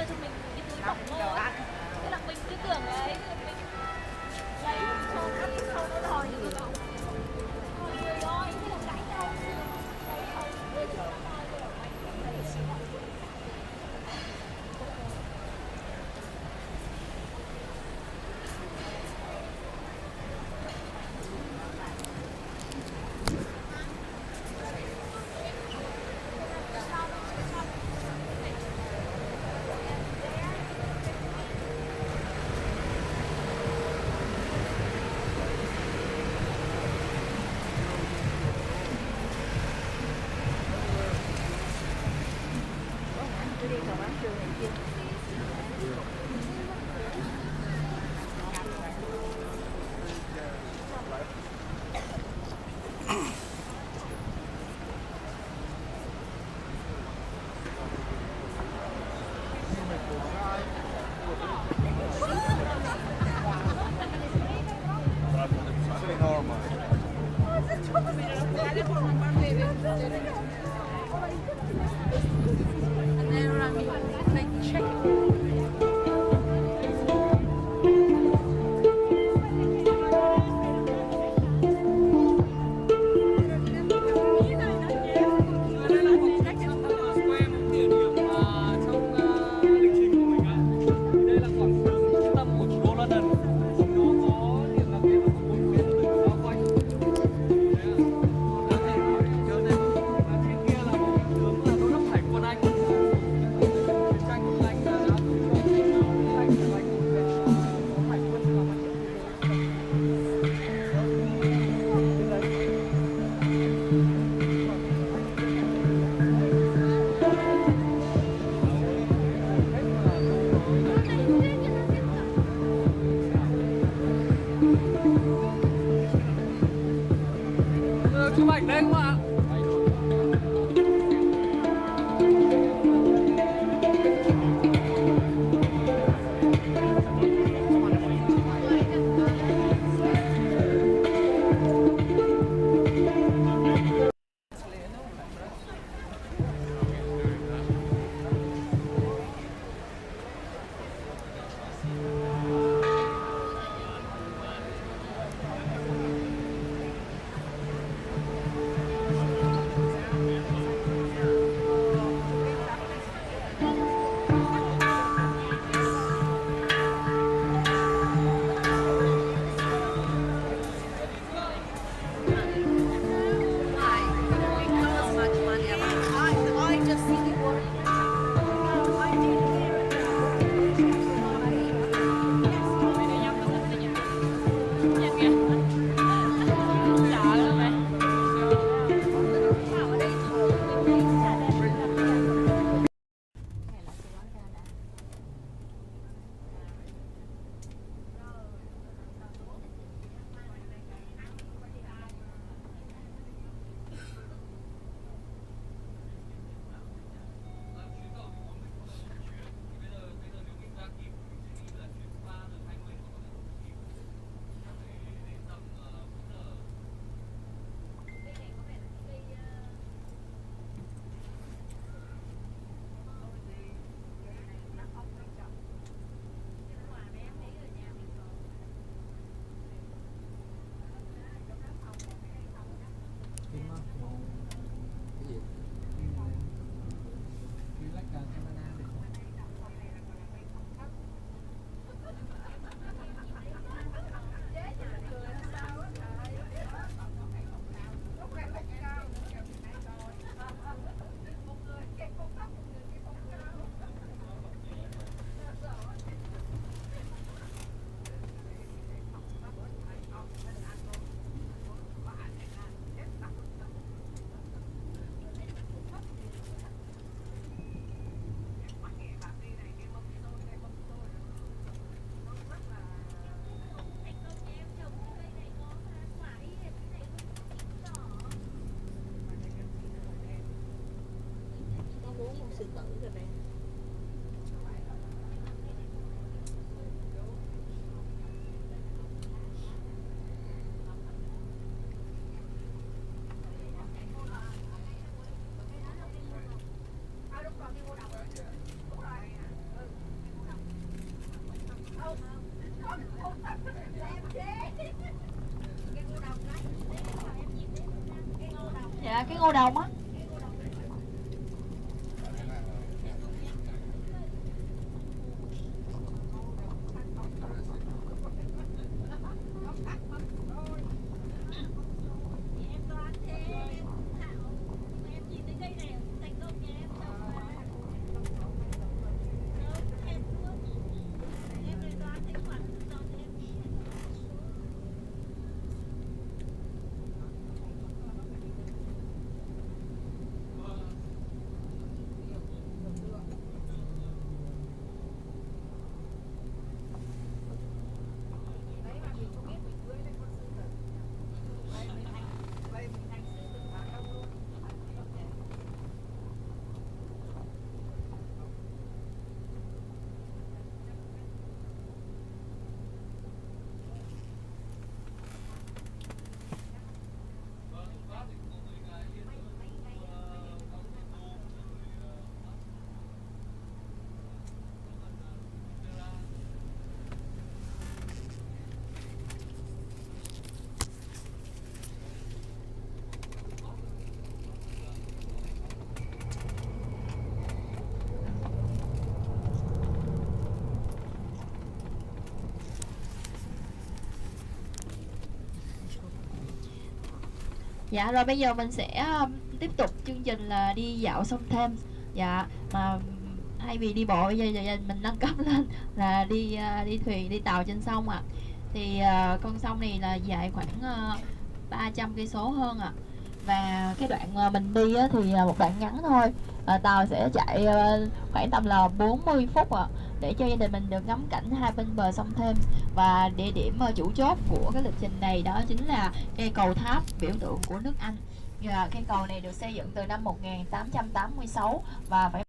đưa cho mình cái túi bỏng ngô ấy. Thế là mình cứ tưởng là ấy, thế là mình lấy cho ăn sau nó đòi như vậy. Mọi người ơi, thế là cãi nhau. Lấy hồng, đưa cho nó đòi rồi anh cũng lấy xí hồng. Chụp ảnh đây không ạ? Dạ cái ngô đồng á. Dạ rồi bây giờ mình sẽ tiếp tục chương trình là đi dạo sông Thêm. Dạ mà thay vì đi bộ bây giờ mình nâng cấp lên là đi thuyền, đi tàu trên sông ạ. Thì con sông này là dài khoảng 300 cây số hơn ạ. Và cái đoạn mà mình đi á, thì một đoạn ngắn thôi. Tàu sẽ chạy khoảng tầm là 40 phút ạ, để cho gia đình mình được ngắm cảnh hai bên bờ sông Thêm. Và địa điểm chủ chốt của cái lịch trình này đó chính là cây cầu tháp biểu tượng của nước Anh. Cây cầu này được xây dựng từ năm 1886 và phải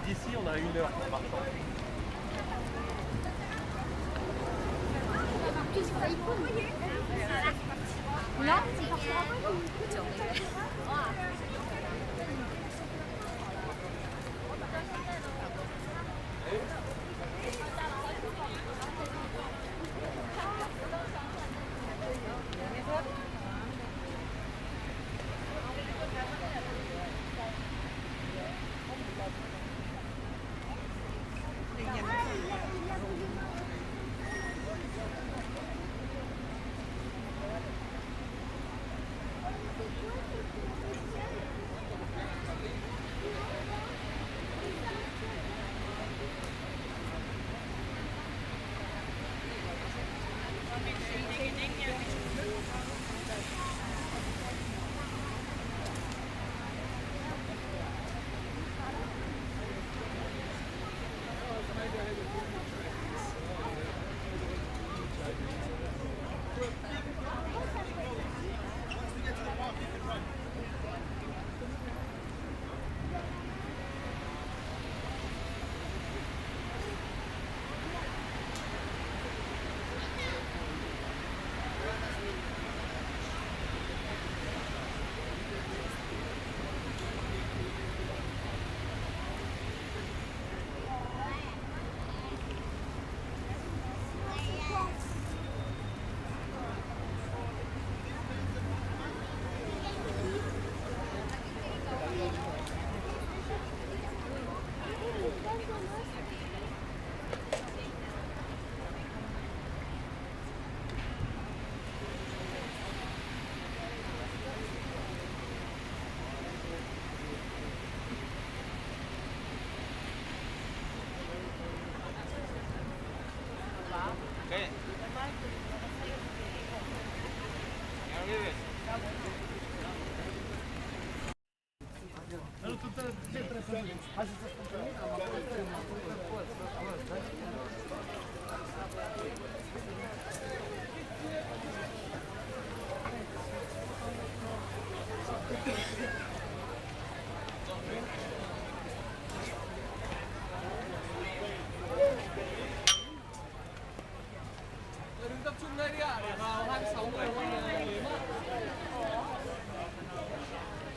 D'ici, on a 1 heure pour partir. Là c'est forcément tập trung đây đi ạ, để vào 26 người con liếm ạ.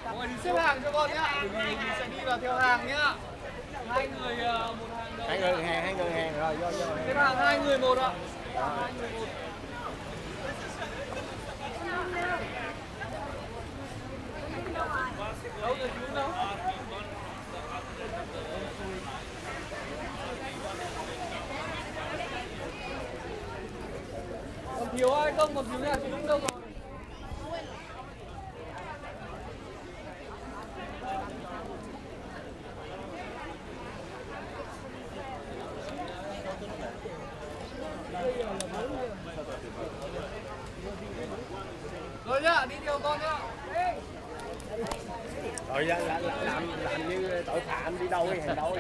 Mọi người đi xếp hàng cho con nhá, bởi vì mình sẽ đi vào theo hàng nhá. Hai người một hàng đầu. Hai người hàng rồi vô. Xếp hàng 2 người một ạ. 2 người một. Đâu rồi chú đâu? Còn thiếu ai không? Còn thiếu nhà chú Dũng đâu rồi? Rồi nhá, đi theo con nhá. Rồi làm như tội phạm đi đâu hàng đâu.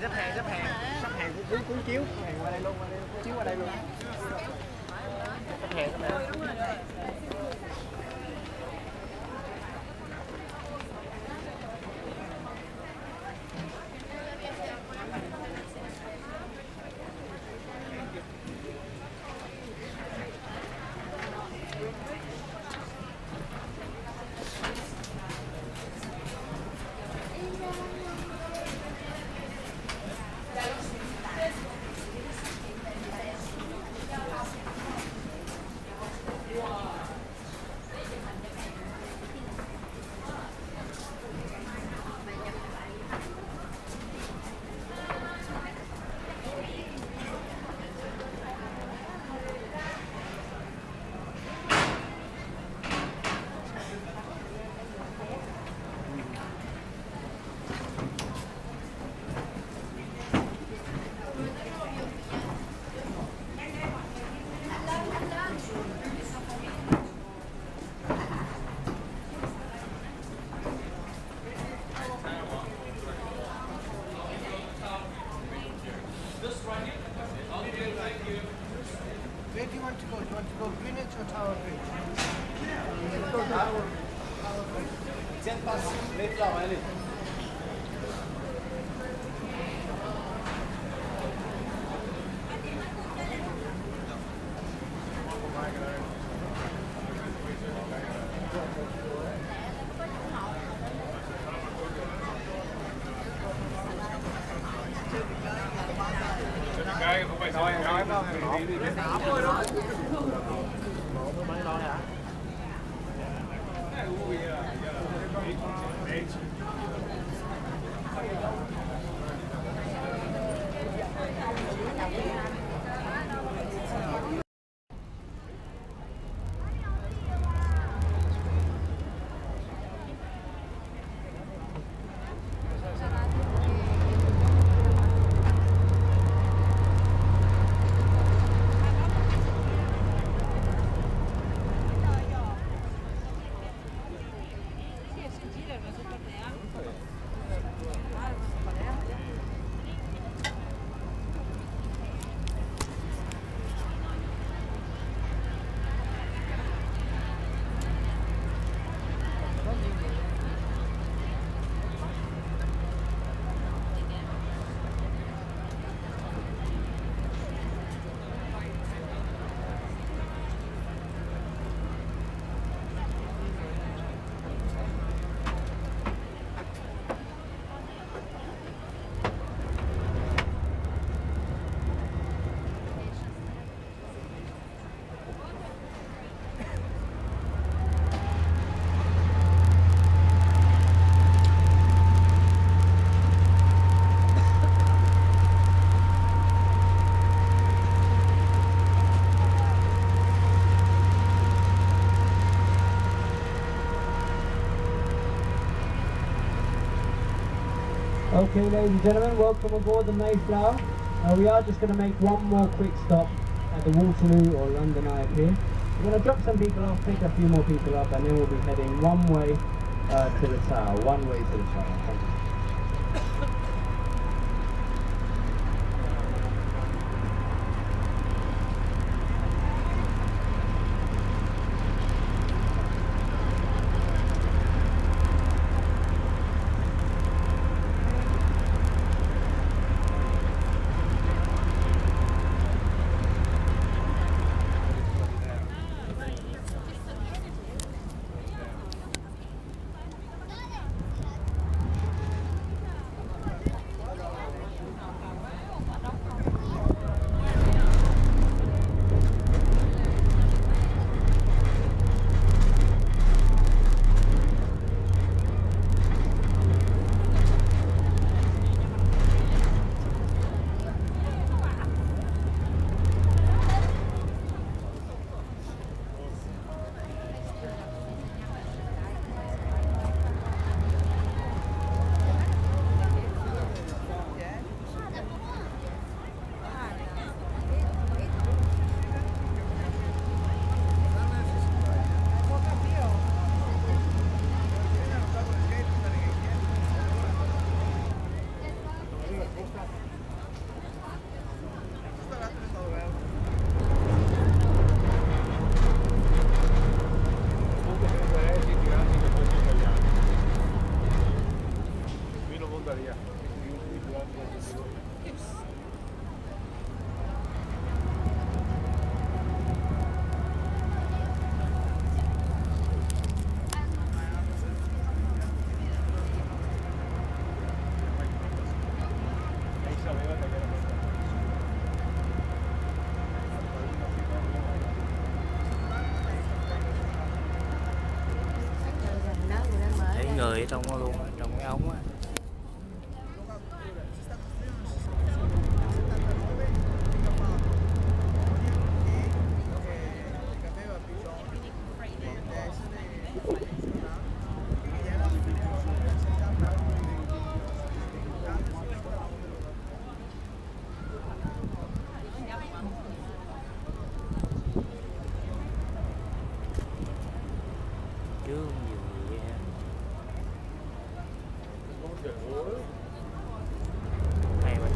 Xếp hàng cuốn chiếu, hàng qua đây luôn, cuốn chiếu qua đây luôn. Xếp hàng. Where do you want to go? Do you want to go Greenwich or Tower Bridge? Let's go to Tower Bridge. Trên pass lên lầu này đi. Cái không phải rồi em đâu, đi Rồi đó. Bán đâu này hả? Okay, ladies and gentlemen, welcome aboard the Mayflower. We are just going to make one more quick stop at the Waterloo or London Eye Pier. We're going to drop some people off, pick a few more people up, and then we'll be heading one way to the tower. One way to the tower. Thank you. Thấy người ở trong đó luôn, trong cái ống á. Chứ không nhiều gì ha. Hay quá.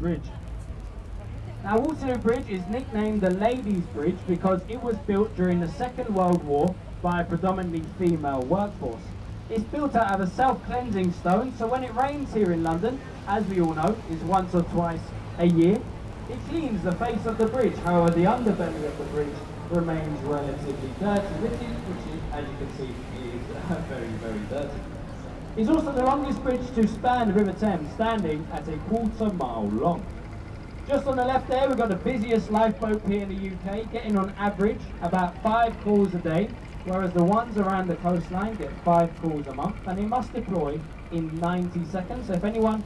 Bridge. Now Waterloo Bridge is nicknamed the Ladies' Bridge because it was built during the Second World War by a predominantly female workforce. It's built out of a self-cleansing stone, so when it rains here in London, as we all know, is once or twice a year, it cleans the face of the bridge. However, the underbelly of the bridge remains relatively dirty, which is, as you can see, is very, very dirty. It's also the longest bridge to span the River Thames, standing at a quarter-mile long. Just on the left there, we've got the busiest lifeboat pier in the UK, getting on average about 5 calls a day, whereas the ones around the coastline get 5 calls a month, and they must deploy in 90 seconds. So if anyone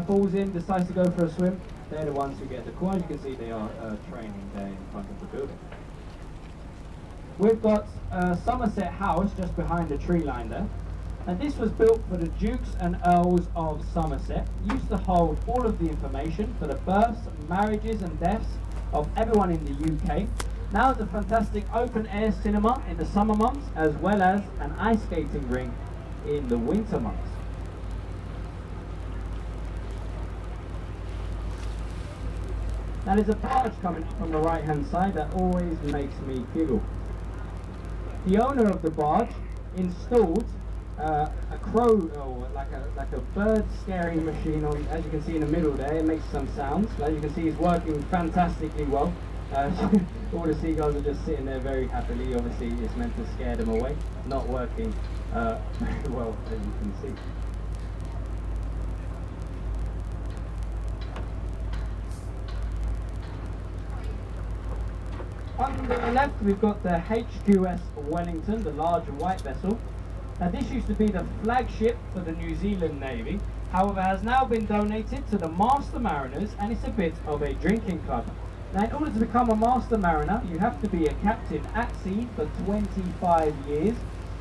falls in, decides to go for a swim, they're the ones who get the call. As you can see, they are training there in front of the building. We've got Somerset House just behind the tree line there. And this was built for the Dukes and Earls of Somerset. It used to hold all of the information for the births, marriages and deaths of everyone in the UK. Now it's a fantastic open air cinema in the summer months, as well as an ice skating rink in the winter months. Now there's a barge coming up on the right hand side that always makes me giggle. The owner of the barge installed a crow, or like a bird scaring machine on, as you can see in the middle there. It makes some sounds. As you can see, it's working fantastically well. All the seagulls are just sitting there very happily. Obviously it's meant to scare them away. Not working very well, as you can see. On the left we've got the HQS Wellington, the large white vessel. Now this used to be the flagship for the New Zealand Navy, however has now been donated to the Master Mariners, and it's a bit of a drinking club. Now in order to become a Master Mariner, you have to be a captain at sea for 25 years.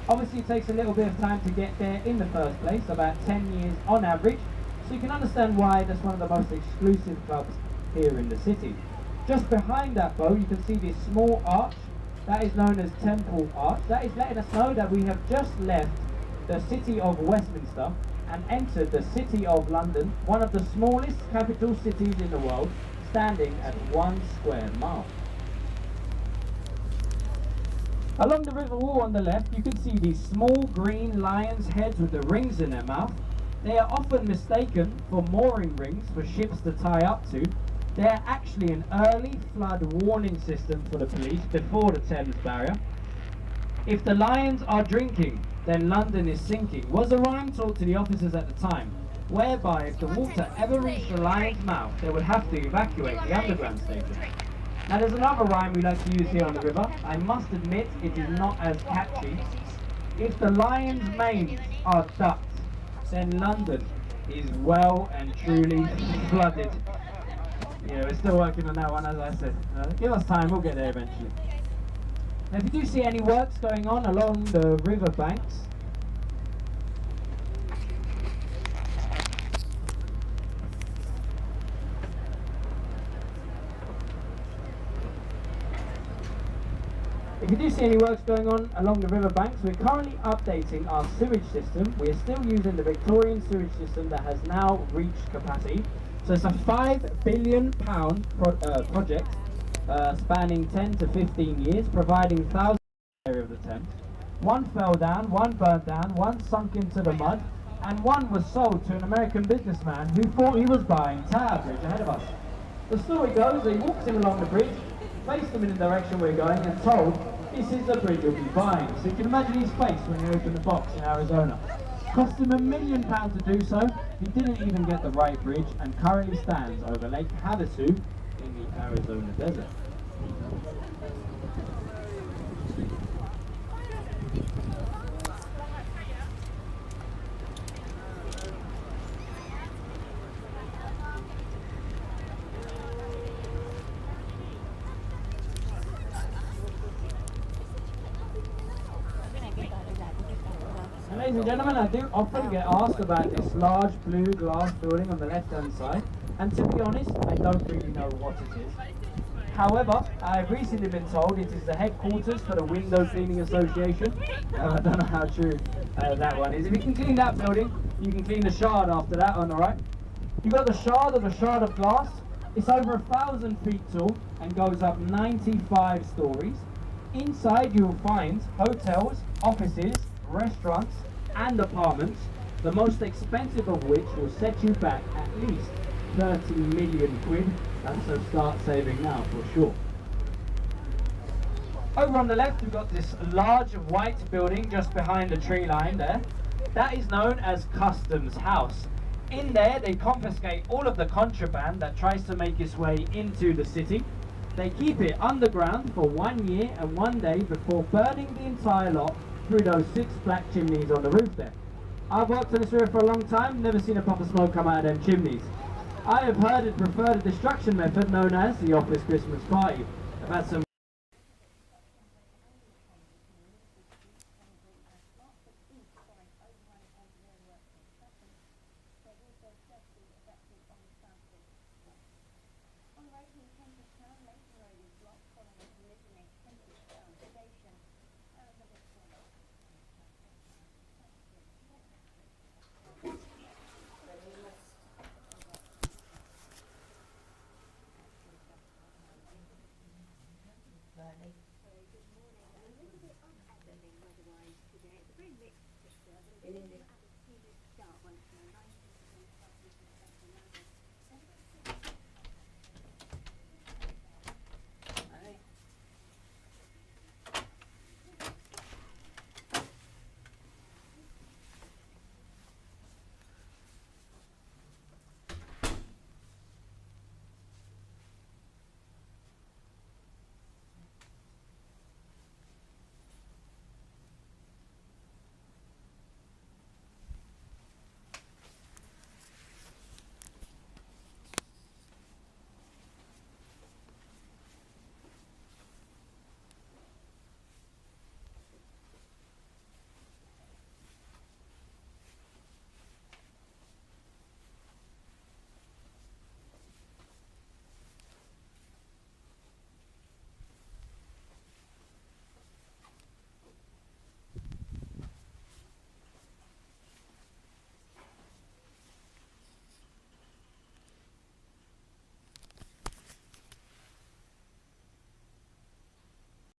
Obviously it takes a little bit of time to get there in the first place, about 10 years on average, so you can understand why that's one of the most exclusive clubs here in the city. Just behind that boat you can see this small arch. That is known as Temple Arch. That is letting us know that we have just left the city of Westminster and entered the city of London, one of the smallest capital cities in the world, standing at 1 square mile. Along the river wall on the left, you can see these small green lions' heads with the rings in their mouth. They are often mistaken for mooring rings for ships to tie up to. They are actually an early flood warning system for the police before the Thames barrier. If the lions are drinking, then London is sinking, was a rhyme taught to the officers at the time, whereby if the water ever reached the lion's mouth, they would have to evacuate the underground station. Now there's another rhyme we like to use here on the river. I must admit it is not as catchy. If the lion's manes are ducked, then London is well and truly flooded. Yeah, we're still working on that one, as I said. Give us time, we'll get there eventually. Now, if you do see any works going on along the river banks, we're currently updating our sewage system. We're still using the Victorian sewage system that has now reached capacity. So it's a £5 billion project spanning 10 to 15 years, providing thousands of area of the Thames. One fell down, one burned down, one sunk into the mud, and one was sold to an American businessman who thought he was buying Tower Bridge ahead of us. The story goes that he walks him along the bridge, faced them in the direction we're going, and told, "This is the bridge you'll be buying." So you can imagine his face when he opened the box in Arizona. Cost him £1 million to do so. He didn't even get the right bridge and currently stands over Lake Havasu in the Arizona desert. Ladies and gentlemen, I do often get asked about this large blue glass building on the left-hand side, and to be honest, I don't really know what it is. However, I've recently been told it is the headquarters for the Window Cleaning Association. I don't know how true that one is. If you can clean that building, you can clean the shard after that on the right. You've got the shard of glass. It's over 1,000 feet tall and goes up 95 stories. Inside you will find hotels, offices, restaurants and apartments, the most expensive of which will set you back at least 30 million quid. So start saving now for sure. Over on the left we've got this large white building just behind the tree line there. That is known as Customs House. In there they confiscate all of the contraband that tries to make its way into the city. They keep it underground for 1 year and 1 day before burning the entire lot through those 6 black chimneys on the roof there. I've worked on this river for a long time, never seen a puff of smoke come out of them chimneys. I have heard it preferred a destruction method known as the office Christmas party. I've had some On the right hand campus town,